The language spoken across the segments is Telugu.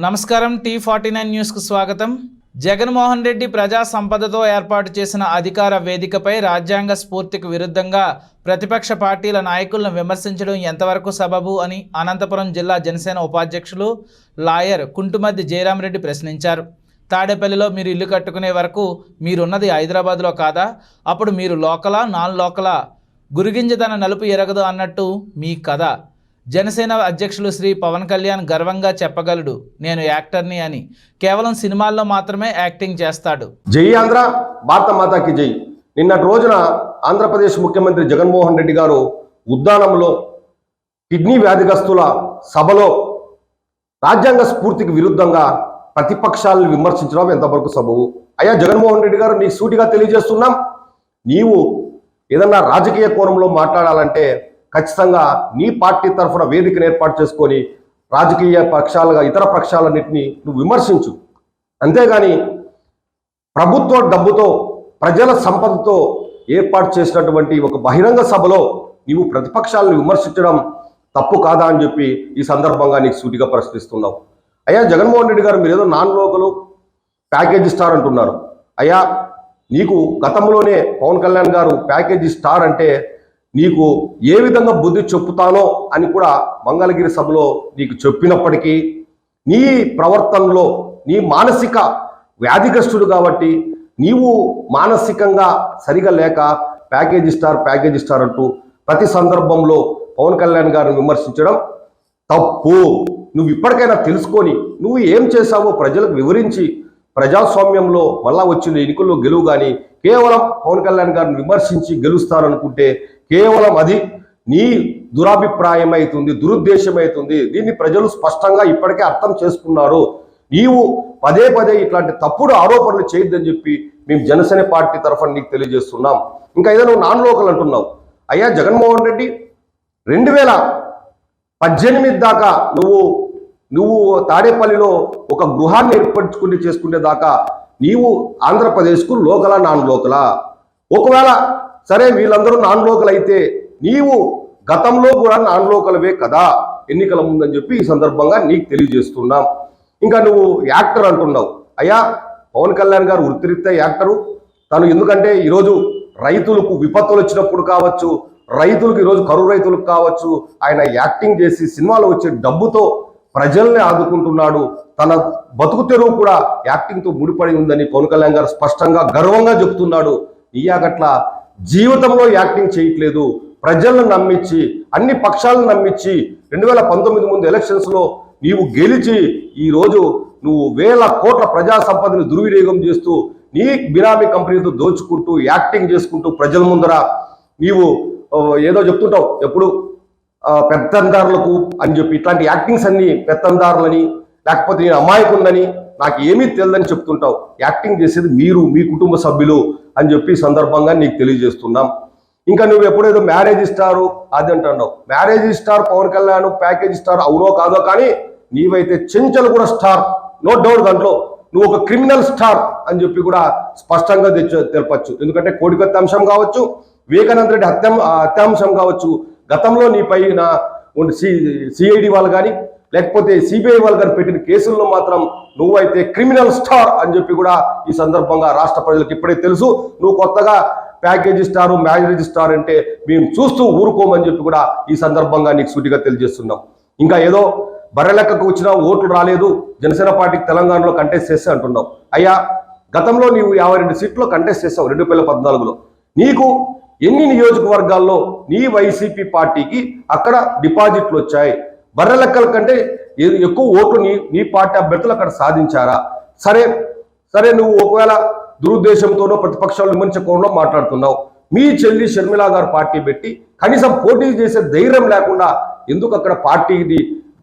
నమస్కారం T49 న్యూస్ కు స్వాగతం. జగన్మోహన్ రెడ్డి ప్రజా సంపదతో ఏర్పాటు చేసిన అధికార వేదికపై రాజ్యాంగ స్ఫూర్తికి విరుద్ధంగా ప్రతిపక్ష పార్టీల నాయకులను విమర్శించడం ఎంతవరకు సబబు అని అనంతపురం జిల్లా జనసేన ఉపాధ్యక్షులు లాయర్ కుంటుమద్ది జయరామరెడ్డి ప్రశ్నించారు. తాడేపల్లిలో మీరు ఇల్లు కట్టుకునే వరకు మీరున్నది హైదరాబాద్లో కాదా? అప్పుడు మీరు లోకలా నాన్ లోకలా? గురిగింజ తన నలుపు ఎరగదు అన్నట్టు మీ కథ. జనసేన అధ్యక్షులు శ్రీ పవన్ కళ్యాణ్ గర్వంగా చెప్పగలడు, నేను యాక్టర్ని అని. కేవలం సినిమాల్లో మాత్రమే యాక్టింగ్ చేస్తాడు. జై ఆంధ్ర, భారత మాతాకి జై. నిన్నటి రోజున ఆంధ్రప్రదేశ్ ముఖ్యమంత్రి జగన్మోహన్ రెడ్డి గారు ఉద్దానంలో కిడ్నీ వ్యాధిగ్రస్తుల సభలో రాజ్యాంగ స్ఫూర్తికి విరుద్ధంగా ప్రతిపక్షాలను విమర్శించడం ఎంతవరకు సబబు? అయ్యా జగన్మోహన్ రెడ్డి గారు, నీకు సూటిగా తెలియజేస్తున్నాం, నీవు ఏదన్నా రాజకీయ కోణంలో మాట్లాడాలంటే ఖచ్చితంగా నీ పార్టీ తరఫున వేదికను ఏర్పాటు చేసుకొని రాజకీయ పక్షాలుగా ఇతర పక్షాలన్నింటినీ నువ్వు విమర్శించు. అంతేగాని ప్రభుత్వ డబ్బుతో ప్రజల సంపదతో ఏర్పాటు చేసినటువంటి ఒక బహిరంగ సభలో నీవు ప్రతిపక్షాలను విమర్శించడం తప్పు కాదా అని చెప్పి ఈ సందర్భంగా నీకు సూటిగా ప్రశ్నిస్తున్నావు. అయ్యా జగన్మోహన్ రెడ్డి గారు, మీరు ఏదో నాన్ లోకలు ప్యాకేజీ స్టార్ అంటున్నారు. అయ్యా నీకు గతంలోనే పవన్ కళ్యాణ్ గారు ప్యాకేజీ స్టార్ అంటే నీకు ఏ విధంగా బుద్ధి చెప్పుతానో అని కూడా మంగళగిరి సభలో నీకు చెప్పినప్పటికీ నీ ప్రవర్తనలో నీ మానసిక వ్యాధిగ్రస్తుడు కాబట్టి నీవు మానసికంగా సరిగా లేక ప్యాకేజీ స్టార్ అంటూ ప్రతి సందర్భంలో పవన్ కళ్యాణ్ గారిని విమర్శించడం తప్పు. నువ్వు ఇప్పటికైనా తెలుసుకొని నువ్వు ఏం చేశావో ప్రజలకు వివరించి ప్రజాస్వామ్యంలో మళ్ళా వచ్చిన ఎన్నికల్లో గెలువు. కానీ కేవలం పవన్ కళ్యాణ్ గారిని విమర్శించి గెలుస్తారనుకుంటే కేవలం అది నీ దురాభిప్రాయం అవుతుంది, దురుద్దేశం అవుతుంది. దీన్ని ప్రజలు స్పష్టంగా ఇప్పటికే అర్థం చేసుకున్నారు. నీవు పదే పదే ఇట్లాంటి తప్పుడు ఆరోపణలు చేయొద్దని చెప్పి మేము జనసేన పార్టీ తరఫున నీకు తెలియజేస్తున్నాం. ఇంకా ఏదో నువ్వు నాన్ లోకల్ అంటున్నావు. అయ్యా జగన్మోహన్ రెడ్డి 2018 దాకా నువ్వు తాడేపల్లిలో ఒక గృహాన్ని చేసుకునే దాకా నీవు ఆంధ్రప్రదేశ్కు లోకలా నాన్ లోకలా? ఒకవేళ సరే వీళ్ళందరూ నాన్ లోకల్ అయితే నీవు గతంలో కూడా నాన్ లోకల్వే కదా ఎన్నికల ముందని చెప్పి ఈ సందర్భంగా నీకు తెలియజేస్తున్నాం. ఇంకా నువ్వు యాక్టర్ అంటున్నావు. అయ్యా పవన్ కళ్యాణ్ గారు వృత్తిరీత్యా యాక్టరు. తను ఎందుకంటే ఈరోజు రైతులకు విపత్తులు వచ్చినప్పుడు కావచ్చు, రైతులకు ఈరోజు కరువు రైతులకు కావచ్చు, ఆయన యాక్టింగ్ చేసి సినిమాలో వచ్చే డబ్బుతో ప్రజల్ని ఆదుకుంటున్నాడు. తన బతుకు తెరువు కూడా యాక్టింగ్తో ముడిపడి ఉందని పవన్ కళ్యాణ్ గారు స్పష్టంగా గర్వంగా చెప్తున్నాడు. ఈయాగట్ల జీవితంలో యాక్టింగ్ చేయట్లేదు. ప్రజలను నమ్మించి అన్ని పక్షాలను నమ్మించి 2019 ముందు ఎలక్షన్స్లో నీవు గెలిచి ఈరోజు నువ్వు వేల కోట్ల ప్రజా సంపదను దుర్వినియోగం చేస్తూ నీ బినామీ కంపెనీతో దోచుకుంటూ యాక్టింగ్ చేసుకుంటూ ప్రజల ముందర నీవు ఏదో చెప్తుంటావు ఎప్పుడు పెత్తందారులకు అని చెప్పి. ఇట్లాంటి యాక్టింగ్స్ అన్ని పెత్తందారులని, లేకపోతే నేను అమాయకుందని, నాకు ఏమీ తెలియదని చెప్తుంటావు. యాక్టింగ్ చేసేది మీరు, మీ కుటుంబ సభ్యులు అని చెప్పి సందర్భంగా నీకు తెలియజేస్తున్నాం. ఇంకా నువ్వు ఎప్పుడేదో మ్యారేజ్ స్టారు అది అంటున్నావు. Marriage star Pawan Kalyan package star అవునో కాదో, కానీ నీవైతే చెంచల్ కూడా స్టార్, నో డౌట్. దాంట్లో నువ్వు ఒక క్రిమినల్ స్టార్ అని చెప్పి కూడా స్పష్టంగా తెలపచ్చు. ఎందుకంటే కోడికత్తి అంశం కావచ్చు, వివేకానంద రెడ్డి హత్యాంశం కావచ్చు, గతంలో నీ పైన సిఐడి వాళ్ళు కానీ లేకపోతే సిబిఐ వాళ్ళు కానీ పెట్టిన కేసుల్లో మాత్రం నువ్వైతే క్రిమినల్ స్టార్ అని చెప్పి కూడా ఈ సందర్భంగా రాష్ట్ర ప్రజలకు ఇప్పుడే తెలుసు. నువ్వు కొత్తగా ప్యాకేజీ స్టారు మ్యారేజ్ స్టార్ అంటే మేము చూస్తూ ఊరుకోమని చెప్పి కూడా ఈ సందర్భంగా నీకు సూటిగా తెలియజేస్తున్నాం. ఇంకా ఏదో బర్రెలెక్కకు వచ్చినా ఓట్లు రాలేదు, జనసేన పార్టీకి తెలంగాణలో కంటెస్ట్ చేస్తే అంటున్నావు. అయ్యా గతంలో నీవు 52 సీట్లో కంటెస్ట్ చేసావు 2014లో. నీకు ఎన్ని నియోజకవర్గాల్లో నీ వైసీపీ పార్టీకి అక్కడ డిపాజిట్లు వచ్చాయి? బర్రెలెక్కల కంటే ఎక్కువ ఓట్లు నీ పార్టీ అభ్యర్థులు అక్కడ సాధించారా? సరే నువ్వు ఒకవేళ దురుద్దేశంతోనో ప్రతిపక్షాలు విమర్శించకుండా మాట్లాడుతున్నావు. మీ చెల్లి షర్మిలా గారు పార్టీ పెట్టి కనీసం పోటీ చేసే ధైర్యం లేకుండా ఎందుకు అక్కడ పార్టీది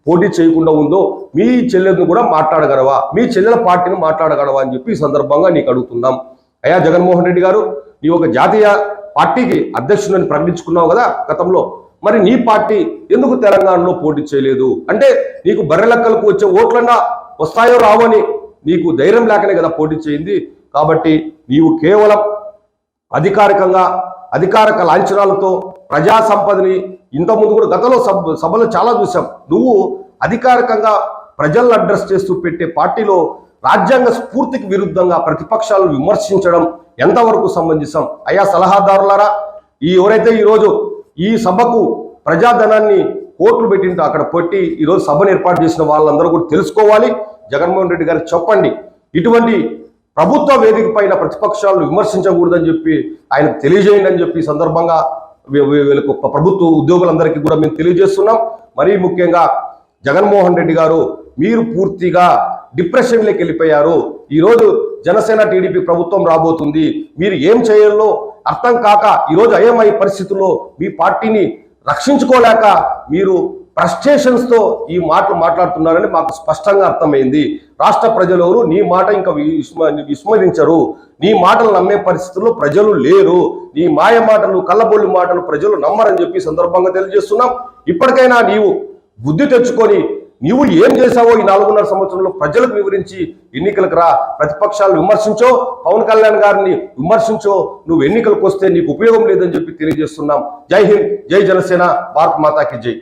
పోటీ చేయకుండా ఉందో మీ చెల్లెలను కూడా మాట్లాడగలవా? మీ చెల్లెల పార్టీని మాట్లాడగలవా అని చెప్పి ఈ సందర్భంగా నీకు అడుగుతున్నాం. అయ్యా జగన్మోహన్ రెడ్డి గారు, నీ ఒక జాతీయ పార్టీకి అధ్యక్షుడిని ప్రకటించుకున్నావు కదా గతంలో, మరి నీ పార్టీ ఎందుకు తెలంగాణలో పోటీ చేయలేదు? అంటే నీకు బర్రెలెక్కలకు వచ్చే ఓట్లన్నా వస్తాయో రావని నీకు ధైర్యం లేకనే కదా పోటీ చేయింది. కాబట్టి నీవు కేవలం అధికారిక లాంఛనాలతో ప్రజా సంపదని ఇంతకుముందు కూడా గతంలో సభలో చాలా చూసాం. నువ్వు అధికారికంగా ప్రజలను అడ్రస్ చేస్తూ పెట్టే పార్టీలో రాజ్యాంగ స్ఫూర్తికి విరుద్ధంగా ప్రతిపక్షాలను విమర్శించడం ఎంతవరకు సమంజసం? అయ్యా సలహాదారులారా, ఎవరైతే ఈరోజు ఈ సభకు ప్రజాధనాన్ని కోట్లు పెట్టింటో అక్కడ పెట్టి ఈరోజు సభను ఏర్పాటు చేసిన వాళ్ళందరూ కూడా తెలుసుకోవాలి. జగన్మోహన్ రెడ్డి గారికి చెప్పండి, ఇటువంటి ప్రభుత్వ వేదిక పైన ప్రతిపక్షాలను విమర్శించకూడదని చెప్పి ఆయనకు తెలియజేయండి అని చెప్పి సందర్భంగా వీళ్ళకు ప్రభుత్వ ఉద్యోగులందరికీ కూడా మేము తెలియజేస్తున్నాం. మరీ ముఖ్యంగా జగన్మోహన్ రెడ్డి గారు మీరు పూర్తిగా డిప్రెషన్లోకి వెళ్ళిపోయారు. ఈరోజు జనసేన టీడీపీ ప్రభుత్వం రాబోతుంది, మీరు ఏం చేయాలో అర్థం కాక ఈరోజు అయోమయ పరిస్థితుల్లో మీ పార్టీని రక్షించుకోలేక మీరు ఫ్రస్ట్రేషన్స్తో ఈ మాటలు మాట్లాడుతున్నారని మాకు స్పష్టంగా అర్థమైంది. రాష్ట్ర ప్రజలు ఎవరు నీ మాట ఇంకా విస్మరించరు. నీ మాటలు నమ్మే పరిస్థితుల్లో ప్రజలు లేరు. నీ మాయ మాటలు, కళ్ళబొల్లి మాటలు ప్రజలు నమ్మరని చెప్పి సందర్భంగా తెలియజేస్తున్నాం. ఇప్పటికైనా నీవు బుద్ధి తెచ్చుకొని నీవు ఏం చేశావో ఈ 4.5 సంవత్సరంలో ప్రజలకు వివరించి ఎన్నికలకు రా. ప్రతిపక్షాలు విమర్శించో, పవన్ కళ్యాణ్ గారిని విమర్శించో, నువ్వు ఎన్నికలకు వస్తే నీకు ఉపయోగం లేదని చెప్పి తెలియజేస్తున్నాం. జై హింద్, జై జనసేన, భారత్ మాతాకి జై.